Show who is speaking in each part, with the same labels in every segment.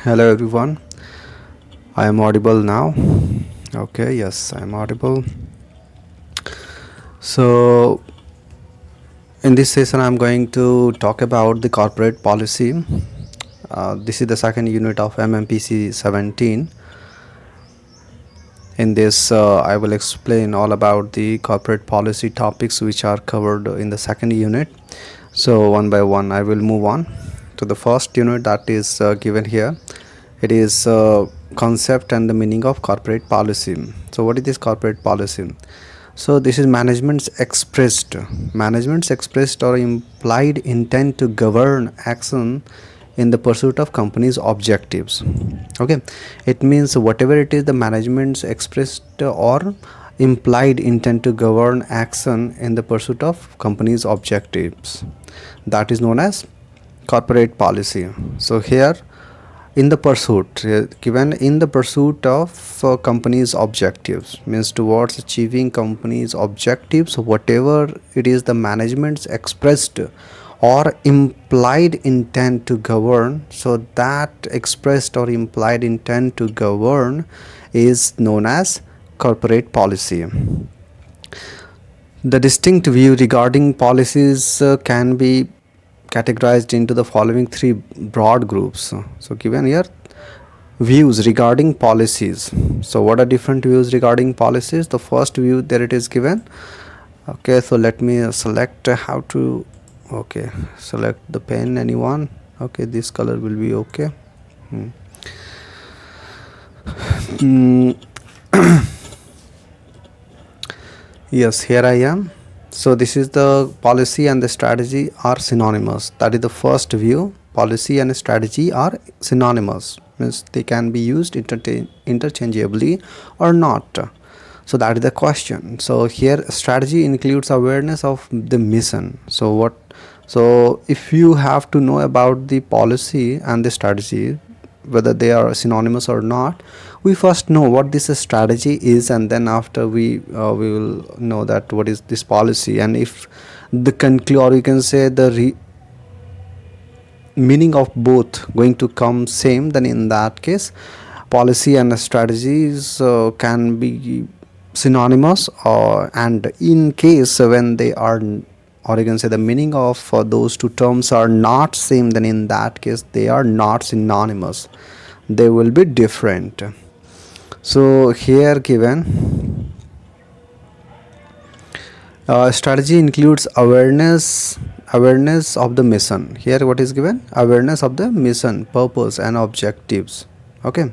Speaker 1: Hello everyone. I am audible now. Okay, yes, I am audible. So, in this session, I am going to talk about the corporate policy. This is the second unit of MMPC-17. In this, I will explain all about the corporate policy topics which are covered in the second unit. So, one by one, I will move on to the first unit that is given here. It is concept and the meaning of corporate policy. So what is this corporate policy? So this is management's expressed or implied intent to govern action in the pursuit of company's objectives. Okay, it means whatever it is, the management's expressed or implied intent to govern action in the pursuit of company's objectives, that is known as corporate policy. So here, in the pursuit, given in the pursuit of company's objectives, means towards achieving company's objectives, whatever it is, the management's expressed or implied intent to govern, so that expressed or implied intent to govern is known as corporate policy. The distinct view regarding policies can be categorized into the following three broad groups. So given here, views regarding policies. So what are different views regarding policies? The first view, there it is given. Okay, so let me select how to, okay, select the pen, anyone. Okay, this color will be okay. Yes, here I am. So this is the policy and the strategy are synonymous. That is the first view. Policy and strategy are synonymous, means they can be used interchangeably or not. So that is the question. So here strategy includes awareness of the mission. So if you have to know about the policy and the strategy, whether they are synonymous or not, we first know what this strategy is, and then after we will know that what is this policy. And if the conclude, or you can say the meaning of both going to come same, then in that case policy and strategies can be synonymous, and in case when they are, or you can say the meaning of those two terms are not same, then in that case they are not synonymous, they will be different. So here given, strategy includes awareness of the mission. Here what is given? Awareness of the mission, purpose and objectives. Okay,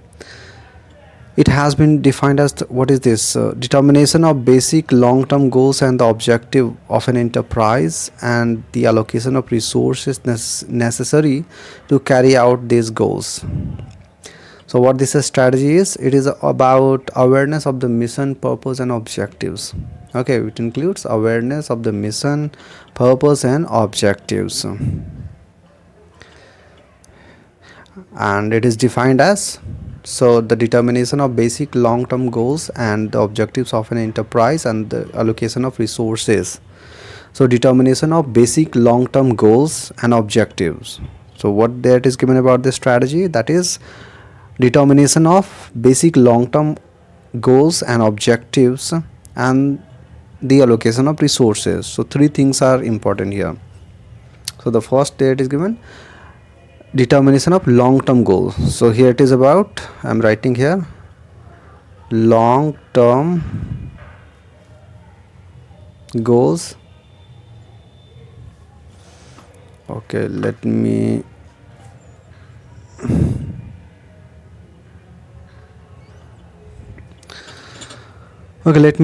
Speaker 1: it has been defined as what is this? Determination of basic long-term goals and the objective of an enterprise, and the allocation of resources necessary to carry out these goals. So what this strategy is? It is about awareness of the mission, purpose and objectives. Okay, it includes awareness of the mission, purpose and objectives, and it is defined as, so the determination of basic long-term goals and the objectives of an enterprise and the allocation of resources. So determination of basic long-term goals and objectives. So what that is given about this strategy, that is determination of basic long-term goals and objectives and the allocation of resources. So three things are important here. So the first, there it is given, determination of long-term goals. So here it is about, I am writing here, long-term goals. Okay, let me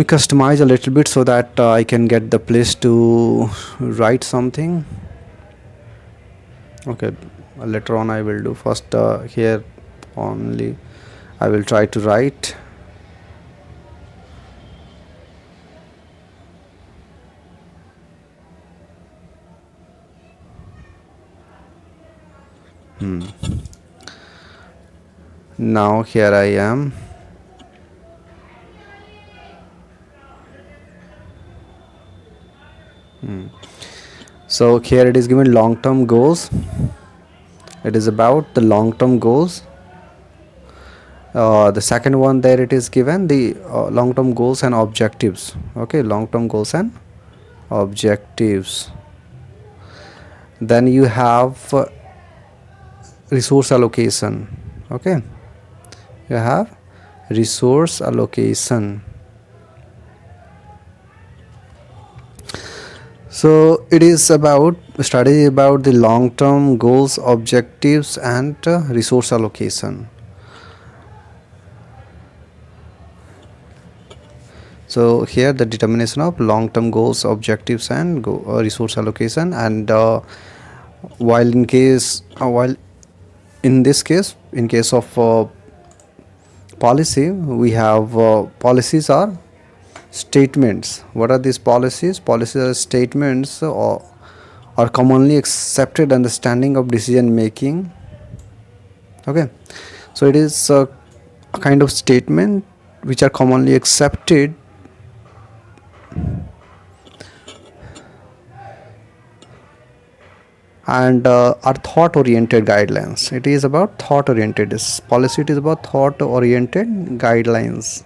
Speaker 1: customize a little bit so that I can get the place to write something. Okay, later on I will do. First here only I will try to write. Now here I am. So here it is given long-term goals. It is about the long-term goals The second one, there it is given the long term goals and objectives. Okay, long term goals and objectives. Then you have resource allocation. Okay, you have resource allocation. So it is about strategy about the long term goals, objectives, and resource allocation. So here the determination of long term goals, objectives, and resource allocation. And while in this case, in case of policy, we have policies are statements. What are these policies? Policies are statements or are commonly accepted understanding of decision making. Okay, so it is a kind of statement which are commonly accepted and are thought oriented guidelines. It is about thought oriented. This policy, it is about thought oriented guidelines.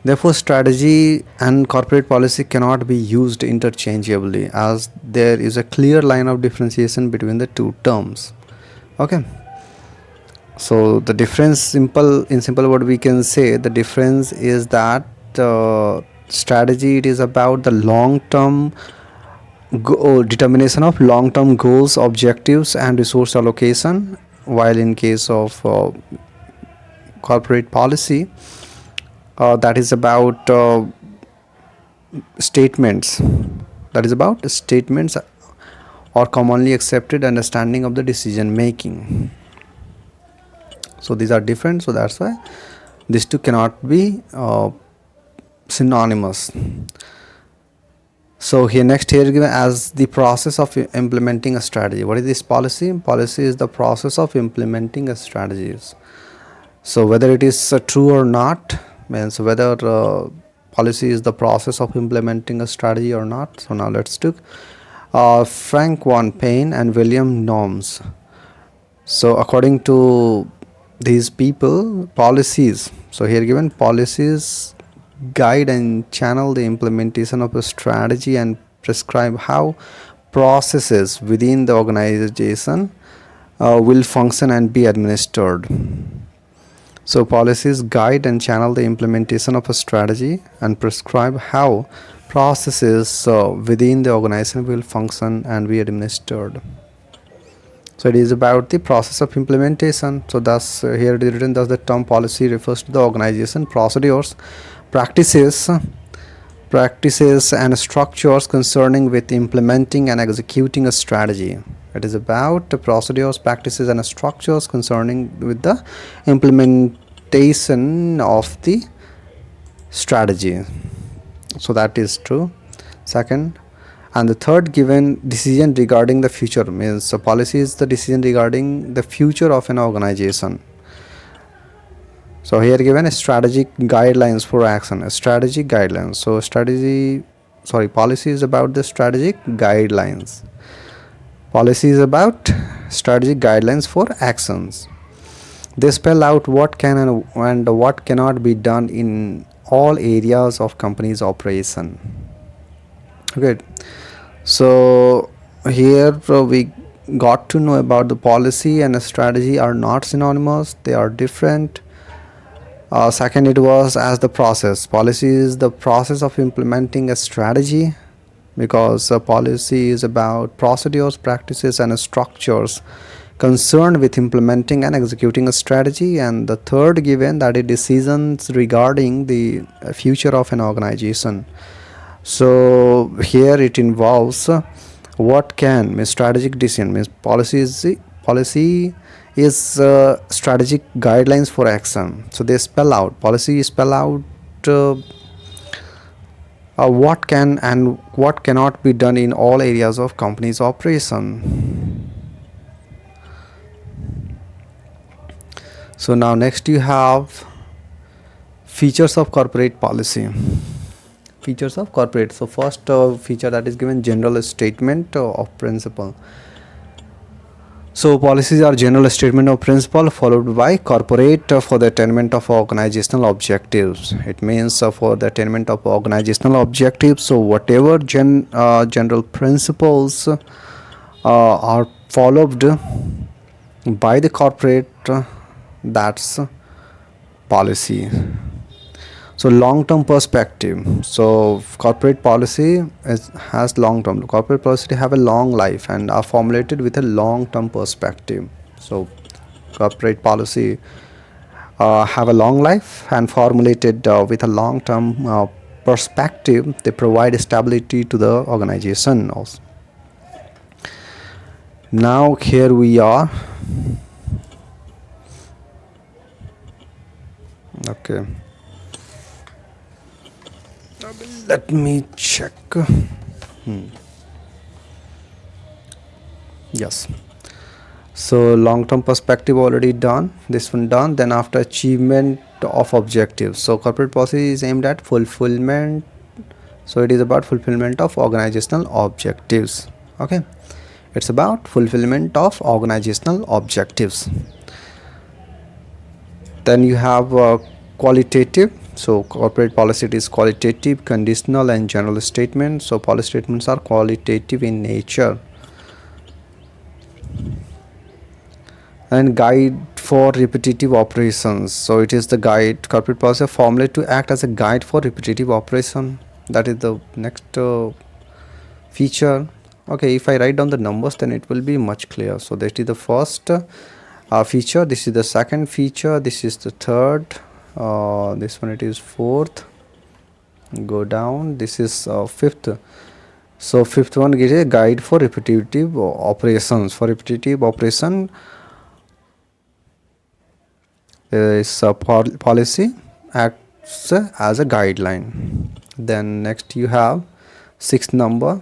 Speaker 1: Therefore, strategy and corporate policy cannot be used interchangeably, as there is a clear line of differentiation between the two terms. Okay, so the difference, simple word we can say, the difference is that strategy, it is about the long term determination of long term goals, objectives, and resource allocation, while in case of corporate policy, that is about statements, or commonly accepted understanding of the decision making. So these are different, so that's why these two cannot be synonymous. So here next, here given as the process of implementing a strategy. What is this policy? Policy is the process of implementing a strategies. So whether it is true or not, means whether policy is the process of implementing a strategy or not. So now let's take Frank von Payne and William Norms. So according to these people, policies, so here given policies guide and channel the implementation of a strategy and prescribe how processes within the organization will function and be administered. So policies guide and channel the implementation of a strategy and prescribe how processes within the organization will function and be administered. So it is about the process of implementation. So thus here it is written, thus the term policy refers to the organization procedures, practices and structures concerning with implementing and executing a strategy. It is about the procedures, practices, and structures concerning with the implementation of the strategy. So that is true. Second, and the third given, decision regarding the future, means so policy is the decision regarding the future of an organization. So here given a strategic guidelines for action, a strategic guidelines. So policy is about the strategic guidelines. Policy is about strategic guidelines for actions. They spell out what can and what cannot be done in all areas of company's operation. Okay, so here we got to know about the policy and a strategy are not synonymous, they are different. Second, it was as the process. Policy is the process of implementing a strategy, because policy is about procedures, practices, and structures concerned with implementing and executing a strategy. And the third given, that is decisions regarding the future of an organization. So here it involves what can, means strategic decision, means policy is strategic guidelines for action. So they spell out, policy spell out what can and what cannot be done in all areas of company's operation. So now next you have features of corporate policy. Features of corporate. So first feature, that is given general statement of principle. So policies are general statement of principle followed by corporate for the attainment of organizational objectives. It means for the attainment of organizational objectives. So whatever general principles are followed by the corporate, that's policy. So long-term perspective. So corporate policy has long-term. Corporate policy have a long life and are formulated with a long-term perspective. So corporate policy have a long life and formulated with a long-term perspective. They provide stability to the organization also. Now here we are. Okay, let me check. Yes, so long-term perspective already done, this one done. Then after achievement of objectives, so corporate policy is aimed at fulfillment. So it is about fulfillment of organizational objectives. Okay, it's about fulfillment of organizational objectives. Then you have qualitative. So corporate policy, it is qualitative, conditional and general statements. So policy statements are qualitative in nature. And guide for repetitive operations. So it is the guide. Corporate policy formulated to act as a guide for repetitive operation. That is the next feature. Okay, if I write down the numbers, then it will be much clearer. So that is the first feature. This is the second feature. This is the third. This one it is fourth. Go down. This is fifth. So fifth one is a guide for repetitive operations. For repetitive operation, is a policy acts as a guideline. Then next you have sixth number.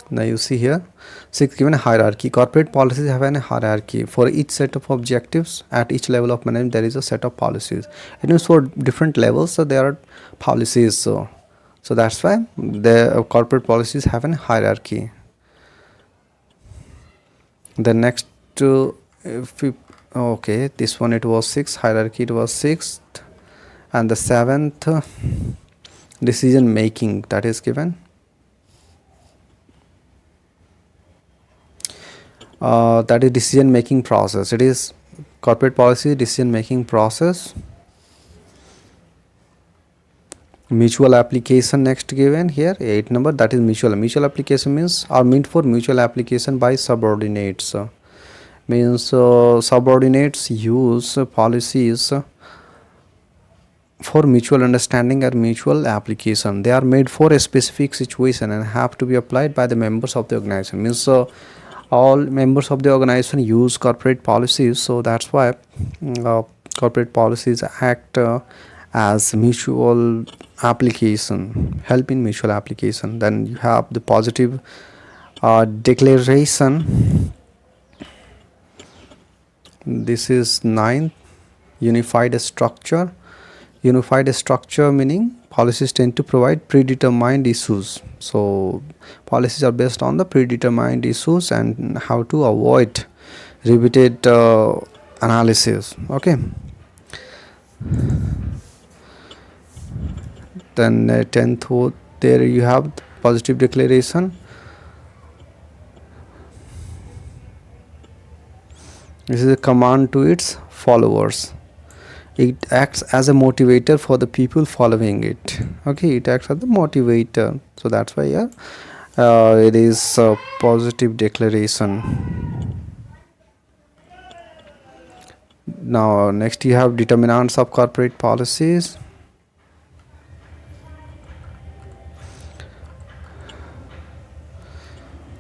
Speaker 1: Now you see here, sixth, given a hierarchy. Corporate policies have a hierarchy. For each set of objectives at each level of management, there is a set of policies. It means for different levels, so there are policies. So that's why the corporate policies have a hierarchy. The next, if we, okay, this one it was sixth hierarchy. It was sixth, and the seventh decision making, that is given. That is decision making process. It is corporate policy decision making process. Mutual application next given here, 8 number, that is mutual application means are meant for mutual application by subordinates. Means subordinates use policies for mutual understanding or mutual application. They are made for a specific situation and have to be applied by the members of the organization. Means all members of the organization use corporate policies. So that's why corporate policies act as mutual application, help in mutual application. Then you have the positive declaration. This is 9th, unified structure. Unified structure meaning policies tend to provide predetermined issues. So policies are based on the predetermined issues and how to avoid repeated analysis. Okay, then 10th, there you have positive declaration. This is a command to its followers. It acts as a motivator for the people following it. Okay, it acts as the motivator. So that's why it is a positive declaration. Now next you have determinants of corporate policies.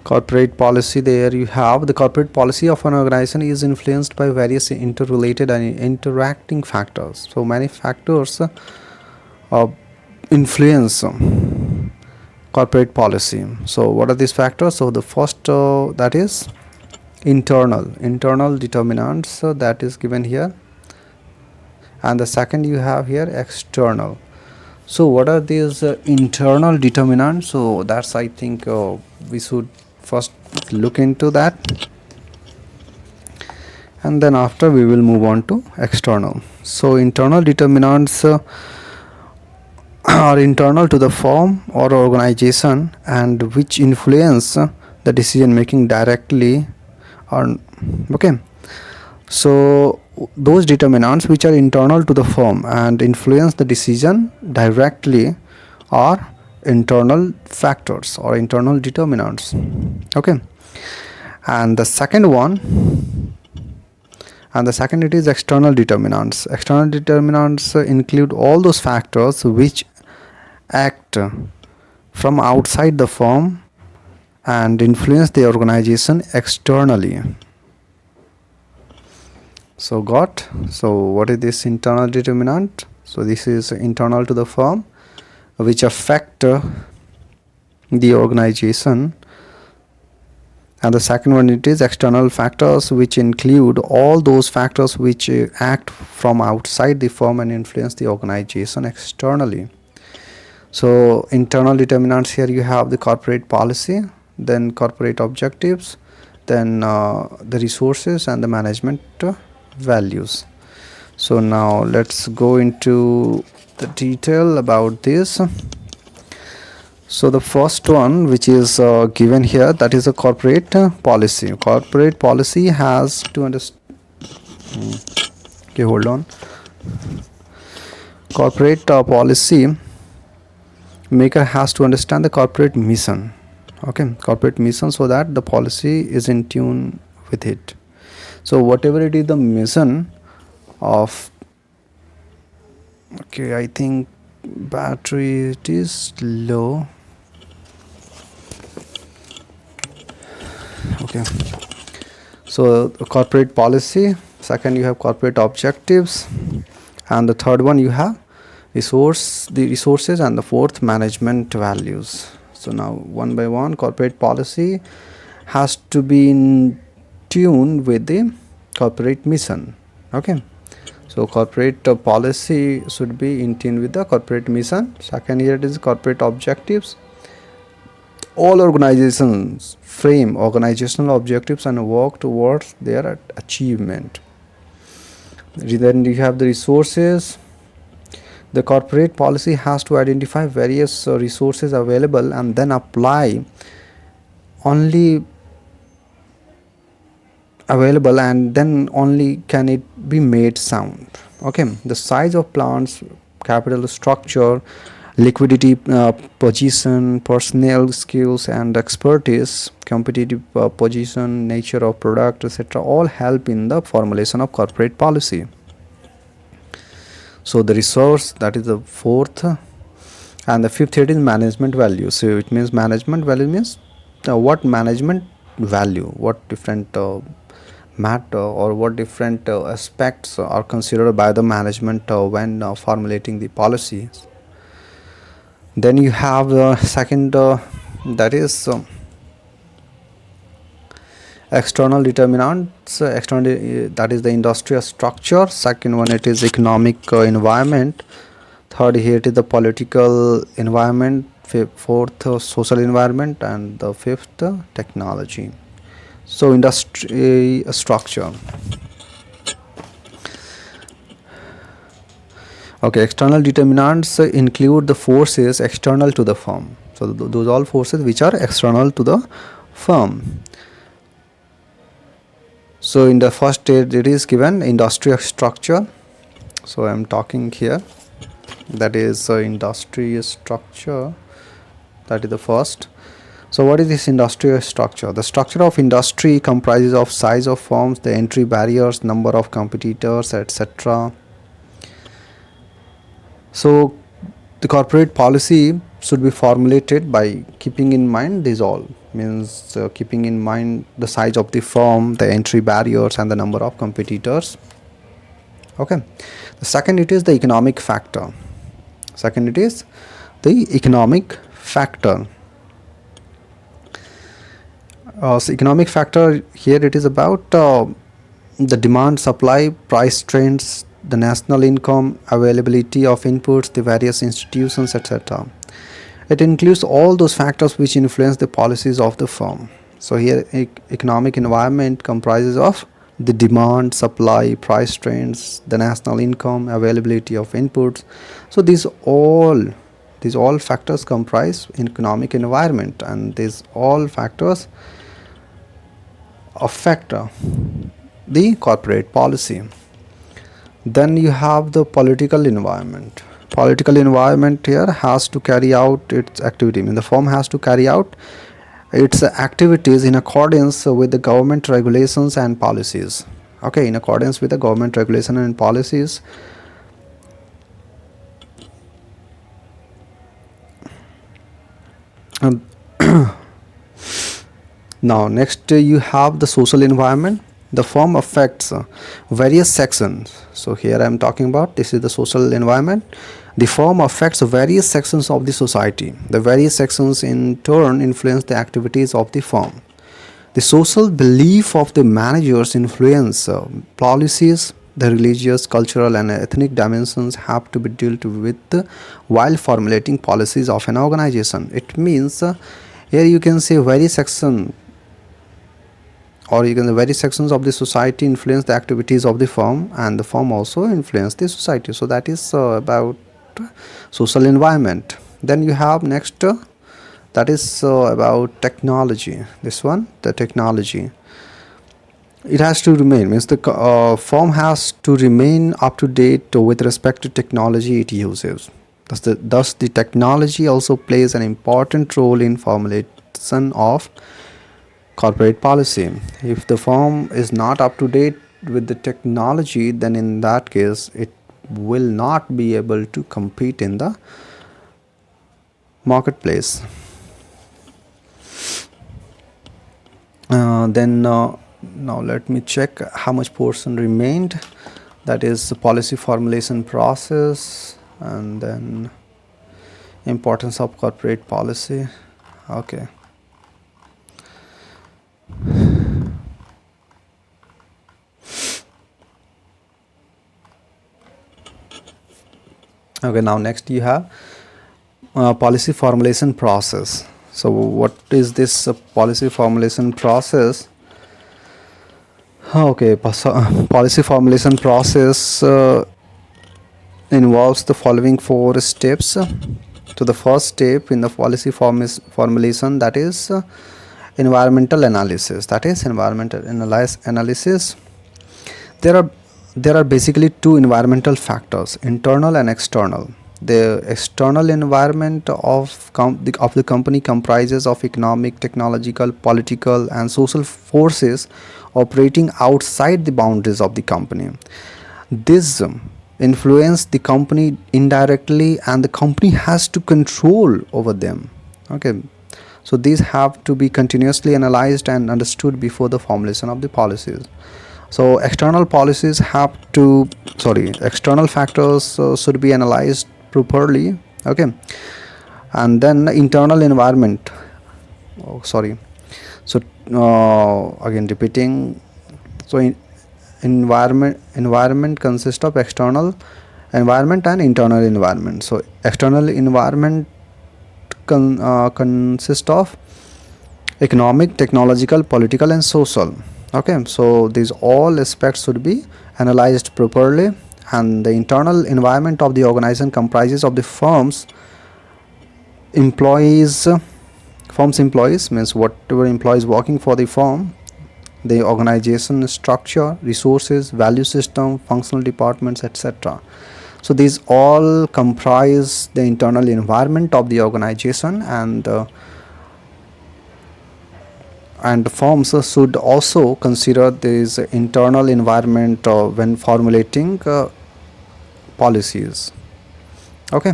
Speaker 1: Corporate policy, there you have the corporate policy of an organization is influenced by various interrelated and interacting factors. So many factors influence corporate policy. So what are these factors? So the first that is internal determinants, that is given here, and the second you have here external. So what are these internal determinants? So that's, I think we should first look into that, and then after we will move on to external. So internal determinants are internal to the firm or organization and which influence the decision making directly or okay. So those determinants which are internal to the firm and influence the decision directly are internal factors or internal determinants. Okay, and the second it is external determinants. External determinants include all those factors which act from outside the firm and influence the organization externally. So what is this internal determinant? So this is internal to the firm which affect the organization, and the second one, it is external factors which include all those factors which act from outside the firm and influence the organization externally. So internal determinants, here you have the corporate policy, then corporate objectives, then the resources and the management values. So now let's go into the detail about this. So the first one which is given here, that is a corporate policy. Corporate policy has to understand. Okay, hold on. Corporate policy maker has to understand the corporate mission. Okay, corporate mission, so that the policy is in tune with it. So whatever it is the mission of, okay, I think battery it is low. Okay, so the corporate policy, second you have corporate objectives, and the third one you have resources, and the fourth management values. So now one by one, corporate policy has to be in tune with the corporate mission. Okay, so corporate policy should be in tune with the corporate mission. Second, here it is corporate objectives. All organizations frame organizational objectives and work towards their achievement. Then you have the resources. The corporate policy has to identify various resources available and then apply only available, and then only can it be made sound. Okay, the size of plants, capital structure, liquidity position, personnel skills and expertise, competitive position, nature of product, etc., all help in the formulation of corporate policy. So the resource, that is the fourth, and the fifth here is management value. So it means management value means what management value, what different matter or what different aspects are considered by the management when formulating the policies. Then you have the second, that is external determinants. External, that is the industrial structure. Second one, it is economic environment. Third, here it is the political environment. Fourth, social environment, and the fifth, technology. So industry structure. Okay, external determinants include the forces external to the firm. So those all forces which are external to the firm. So in the first stage it is given industrial structure. So I am talking here, that is industrial structure, that is the first. So what is this industrial structure? The structure of industry comprises of size of firms, the entry barriers, number of competitors, etc. So the corporate policy should be formulated by keeping in mind these all, means keeping in mind the size of the firm, the entry barriers and the number of competitors. Okay, the second, it is the economic factor. Second, it is the economic factor. So economic factor, here it is about the demand, supply, price trends, the national income, availability of inputs, the various institutions, etc. It includes all those factors which influence the policies of the firm. So here economic environment comprises of the demand, supply, price trends, the national income, availability of inputs. So these all factors comprise economic environment, and these all factors affect the corporate policy. Then you have the political environment. Political environment here has to carry out its activity. I mean, the firm has to carry out its activities in accordance with the government regulations and policies. Okay, in accordance with the government regulation and policies. And now next you have the social environment. The firm affects various sections. So here I am talking about, this is the social environment. The firm affects various sections of the society. The various sections in turn influence the activities of the firm. The social belief of the managers influence policies. The religious, cultural and ethnic dimensions have to be dealt with while formulating policies of an organization. It means here you can say various section, or you can the various sections of the society influence the activities of the firm, and the firm also influence the society. So that is about social environment. Then you have next that is about technology. This one, the technology, it has to remain, means the firm has to remain up to date with respect to technology it uses. Thus the technology also plays an important role in formulation of corporate policy. If the firm is not up to date with the technology, then in that case it will not be able to compete in the marketplace. Then now let me check how much portion remained. That is the policy formulation process, and then importance of corporate policy. Okay. Okay, now next you have policy formulation process. So what is this policy formulation process? Okay, policy formulation process involves the following 4 steps. So the first step in the policy formulation, that is environmental analysis. Analysis. There are basically 2 environmental factors, internal and external. The external environment of the company comprises of economic, technological, political and social forces operating outside the boundaries of the company. This influence the company indirectly, and the company has to control over them. Okay, so these have to be continuously analyzed and understood before the formulation of the policies. So external factors should be analyzed properly. Okay, and then internal environment. So again repeating. So environment consists of external environment and internal environment. So external environment consists of economic, technological, political and social. Okay, so these all aspects should be analyzed properly. And the internal environment of the organization comprises of the firm's employees, means whatever employees working for the firm, the organization structure, resources, value system, functional departments, etc. So these all comprise the internal environment of the organization, and firms should also consider this internal environment when formulating policies. Okay.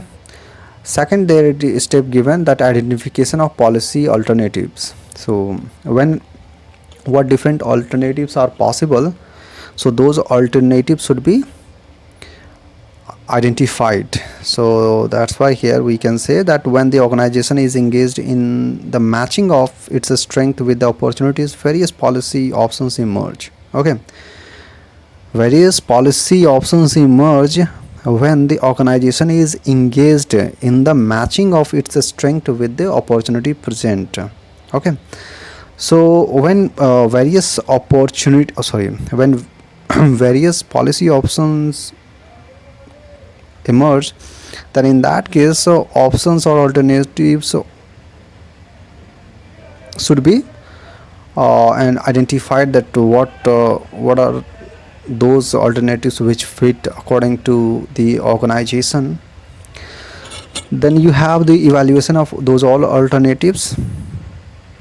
Speaker 1: Second, there is a step given, that identification of policy alternatives. So what different alternatives are possible, so those alternatives should be identified. So that's why here we can say that when the organization is engaged in the matching of its strength with the opportunities, various policy options emerge. Okay, various policy options emerge when the organization is engaged in the matching of its strength with the opportunity present. Okay, So when when various policy options emerge, then in that case options or alternatives should be and identified that what are those alternatives which fit according to the organization. Then you have the evaluation of those all alternatives.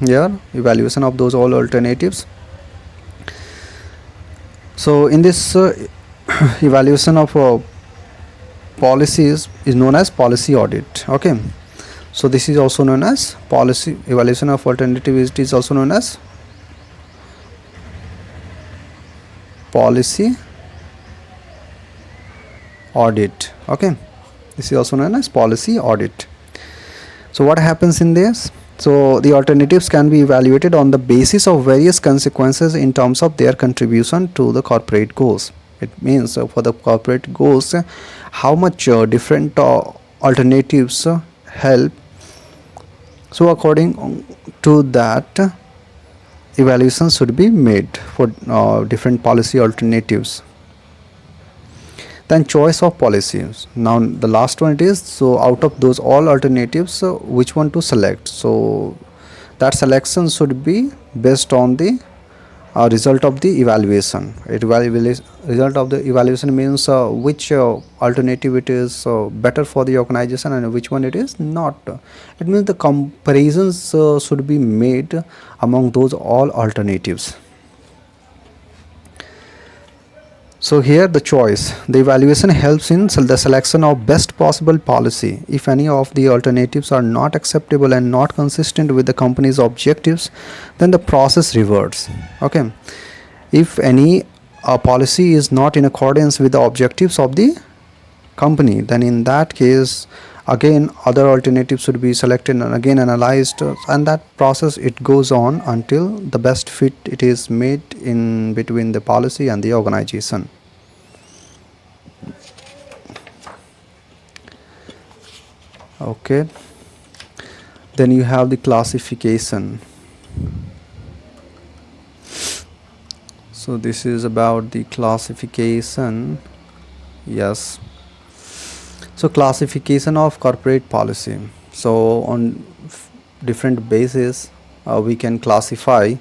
Speaker 1: Yeah, evaluation of those all alternatives. So in this evaluation of policies is known as policy audit. Okay, so this is also known as policy evaluation of alternative. It is also known as policy audit. Okay, this is also known as policy audit. So what happens in this? So the alternatives can be evaluated on the basis of various consequences in terms of their contribution to the corporate goals. It means for the corporate goals, how much different alternatives help. So according to that, evaluation should be made for different policy alternatives. Then choice of policies. Now the last one it is, so out of those all alternatives, which one to select. So that selection should be based on the result of the evaluation. Result of the evaluation means which alternative it is better for the organization and which one it is not. It means the comparisons should be made among those all alternatives. So here the choice, the evaluation helps in the selection of best possible policy. If any of the alternatives are not acceptable and not consistent with the company's objectives, then the process reverts. Okay, if any policy is not in accordance with the objectives of the company, then in that case again other alternatives should be selected and again analyzed, and that process it goes on until the best fit it is made in between the policy and the organization. Okay, then you have the classification. So this is about the classification. Yes, so classification of corporate policy. So on different bases we can classify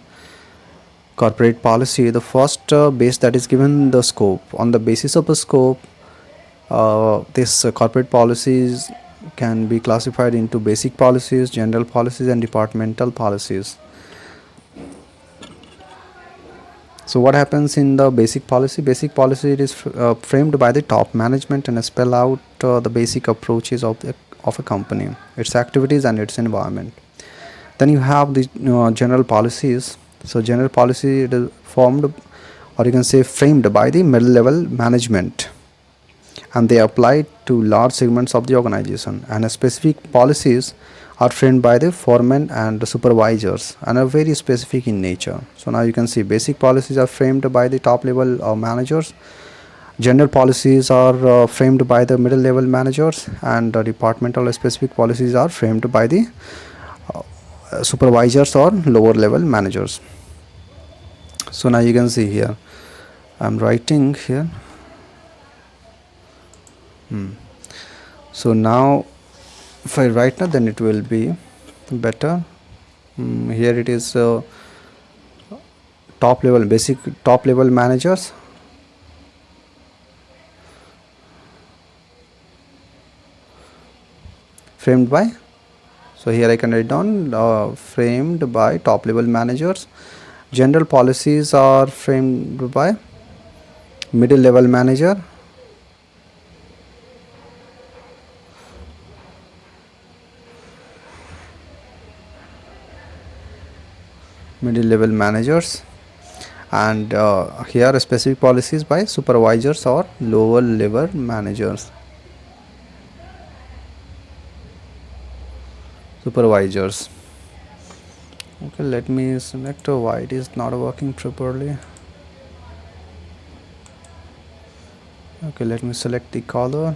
Speaker 1: corporate policy. The first base that is given the scope. On the basis of a scope, this corporate policies can be classified into basic policies, general policies and departmental policies. So what happens in the basic policy? Basic policy it is framed by the top management and spell out the basic approaches of a company, its activities and its environment. Then you have the general policies. So general policy it is formed, or you can say framed by the middle level management, and they apply to large segments of the organization. And specific policies are framed by the foremen and the supervisors and are very specific in nature. So now you can see basic policies are framed by the top level managers, general policies are framed by the middle level managers, and departmental specific policies are framed by the supervisors or lower level managers. So now you can see here I'm writing here. So now if I write now, then it will be better. Here it is top level, basic top level managers, framed by, so here I can write down framed by top level managers. General policies are framed by middle level manager, middle level managers, and here specific policies by supervisors or lower level managers, supervisors. Okay, let me select why it is not working properly. Okay, let me select the color.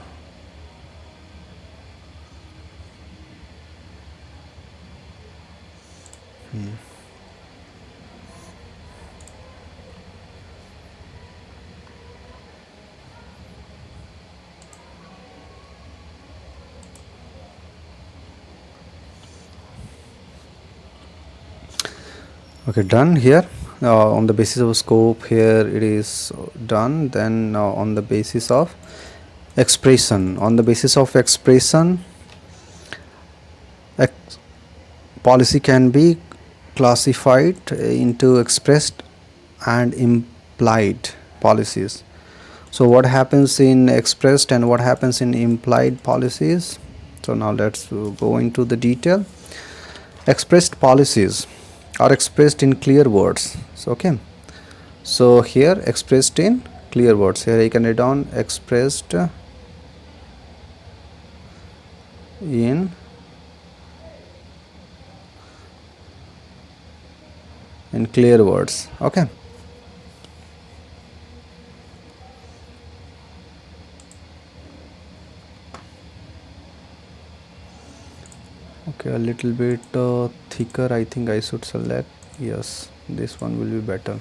Speaker 1: Okay, done here. On the basis of scope, here it is done. Then on the basis of expression, ex- policy can be classified into expressed and implied policies. So what happens in expressed and what happens in implied policies? So now let's go into the detail. Expressed policies are expressed in clear words. So okay, so here expressed in clear words, here I can write down expressed in clear words. Okay, okay, a little bit thicker I think I should select. Yes, this one will be better.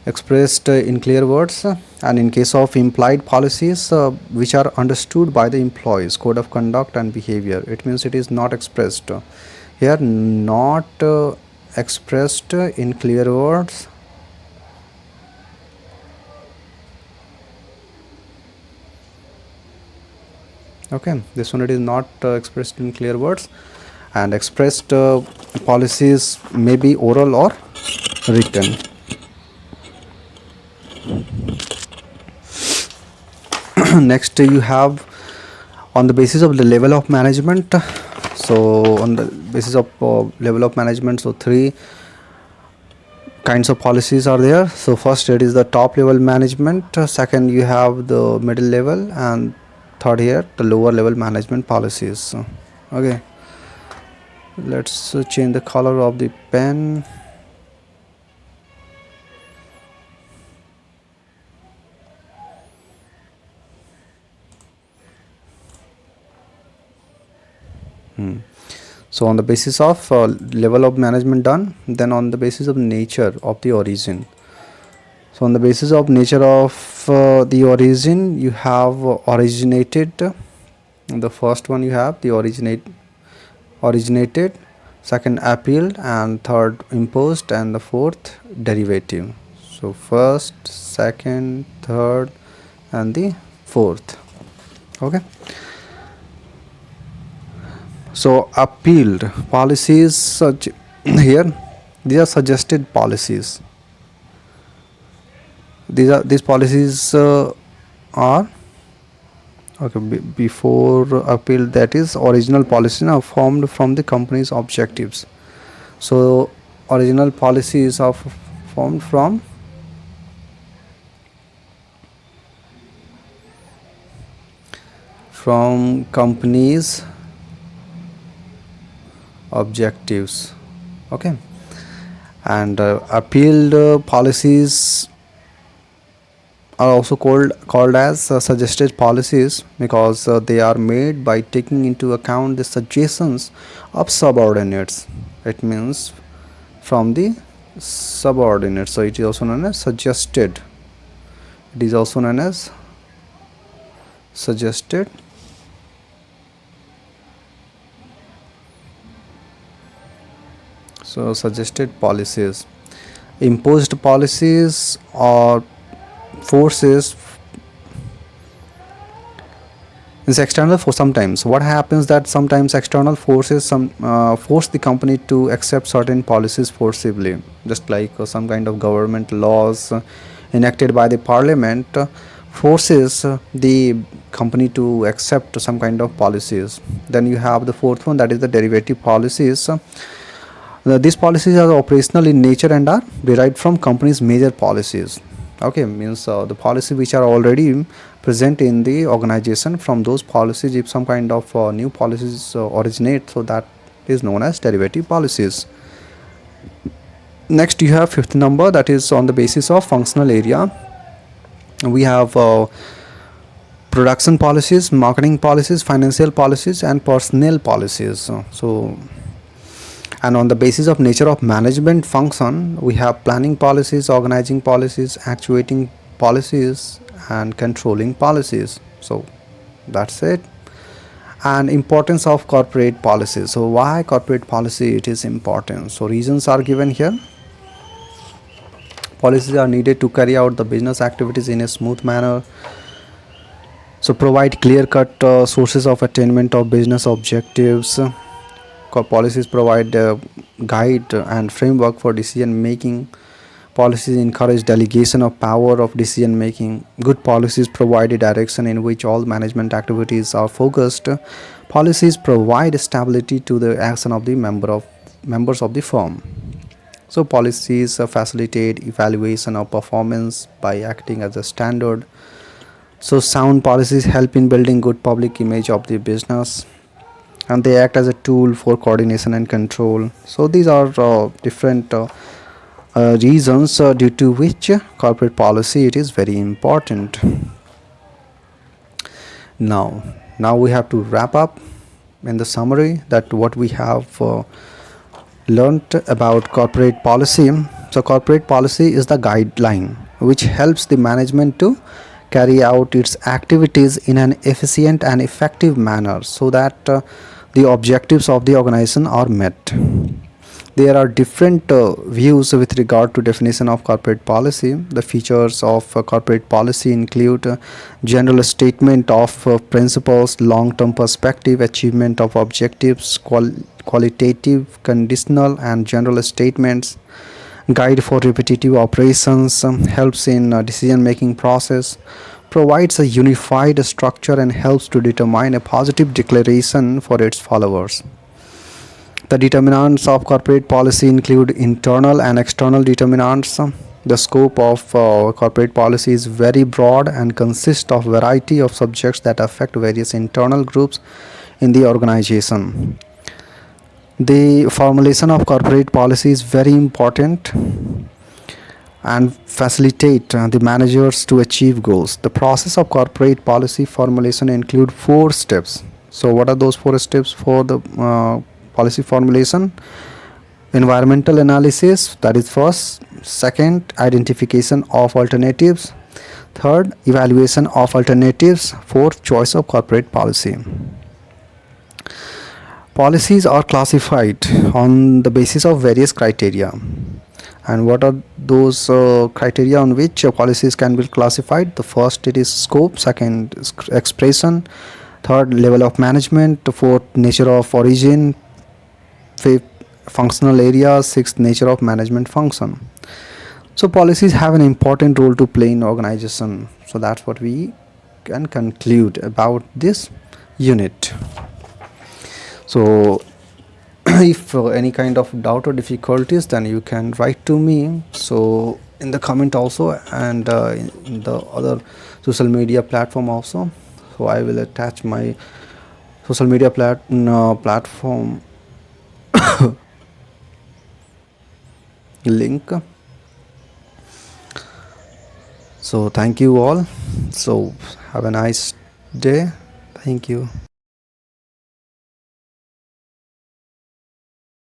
Speaker 1: Expressed in clear words, and in case of implied policies which are understood by the employees code of conduct and behavior, it means it is not expressed here, not expressed in clear words. Okay, this one it is not expressed in clear words, and expressed policies may be oral or written. Next you have on the basis of the level of management. So on the basis of level of management, so three kinds of policies are there. So first it is the top level management, second you have the middle level, and third here the lower level management policies. Okay, let's change the color of the pen. So on the basis of level of management done, then on the basis of nature of the origin. So on the basis of nature of the origin, you have originated. The first one you have the originated, second appealed, and third imposed, and the fourth derivative. So first, second, third, and the fourth. Okay, so appealed policies here, these are suggested policies. These policies are okay. Before appeal, that is original policy now formed from the company's objectives. So original policies are formed from company's objectives. Okay, and appealed policies are also called as suggested policies, because they are made by taking into account the suggestions of subordinates. It means from the subordinates, so it is also known as suggested. It is also known as suggested so suggested policies. Imposed policies or forces is external. For sometimes what happens that sometimes external forces force the company to accept certain policies forcibly, just like some kind of government laws enacted by the parliament forces the company to accept some kind of policies. Then you have the fourth one, that is the derivative policies. These policies are operational in nature and are derived from company's major policies. Okay, means the policy which are already present in the organization, from those policies if some kind of new policies originate, so that is known as derivative policies. Next you have fifth number, that is on the basis of functional area. We have production policies, marketing policies, financial policies, and personnel policies. So and on the basis of nature of management function, we have planning policies, organizing policies, actuating policies, and controlling policies. So that's it. And importance of corporate policy. So why corporate policy it is important? So reasons are given here. Policies are needed to carry out the business activities in a smooth manner. So provide clear cut sources of attainment of business objectives. Policies provide guide and framework for decision making. Policies encourage delegation of power of decision making. Good policies provide a direction in which all management activities are focused. Policies provide stability to the action of the members of the firm. So policies facilitate evaluation of performance by acting as a standard. So sound policies help in building good public image of the business, and they act as a tool for coordination and control. So these are different reasons due to which corporate policy it is very important. Now we have to wrap up in the summary that what we have learned about corporate policy. So corporate policy is the guideline which helps the management to carry out its activities in an efficient and effective manner so that the objectives of the organization are met. There are different views with regard to definition of corporate policy. The features of corporate policy include general statement of principles, long-term perspective, achievement of objectives, qualitative, conditional, and general statements, guide for repetitive operations, helps in decision-making process, provides a unified structure, and helps to determine a positive declaration for its followers. The determinants of corporate policy include internal and external determinants. The scope of corporate policy is very broad and consists of variety of subjects that affect various internal groups in the organization. The formulation of corporate policy is very important and facilitate the managers to achieve goals. The process of corporate policy formulation include 4 steps. So what are those 4 steps for the policy formulation? Environmental analysis, that is first. Second, identification of alternatives. Third, evaluation of alternatives. Fourth, choice of corporate policy. Policies are classified on the basis of various criteria. And what are those criteria on which policies can be classified? The first, it is scope. Second, expression. Third, level of management. Fourth, nature of origin. Fifth, functional area. Sixth, nature of management function. So policies have an important role to play in organization. So that's what we can conclude about this unit. So if any kind of doubt or difficulties, then you can write to me, so in the comment also, and in the other social media platform also. So I will attach my social media platform link. So thank you all. So have a nice day. Thank you.